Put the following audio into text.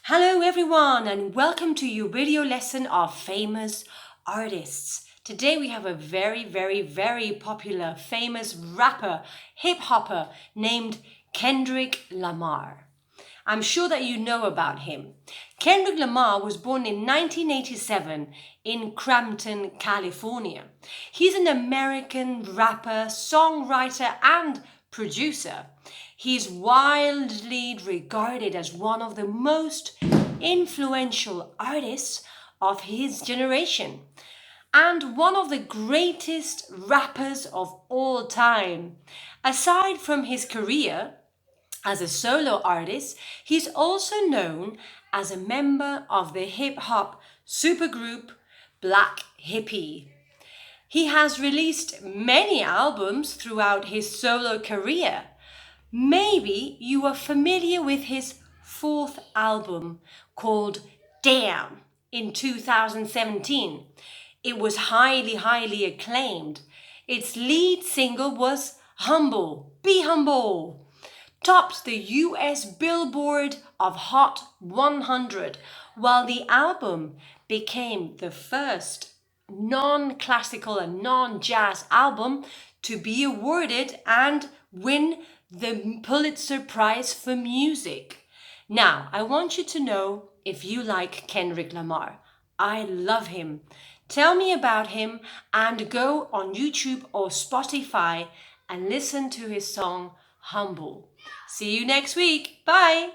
Hello everyone and welcome to your video lesson of famous artists. Today we have a very popular famous rapper, hip-hopper named Kendrick Lamar. I'm sure that you know about him. Kendrick Lamar was born in 1987 in Crampton, California. He's an American rapper, songwriter and producer. He's widely regarded as one of the most influential artists of his generation and one of the greatest rappers of all time. Aside from his career as a solo artist, he's also known as a member of the hip-hop supergroup Black Hippie. He has released many albums throughout his solo career. Maybe you are familiar with his fourth album called Damn in 2017. It was highly acclaimed. Its lead single was Humble, Be Humble. Topped the US Billboard of Hot 100, while the album became the first non-classical and non-jazz album to be awarded and win the Pulitzer Prize for Music. Now, I want you to know if you like Kendrick Lamar. I love him. Tell me about him and go on YouTube or Spotify and listen to his song Humble. See you next week. Bye.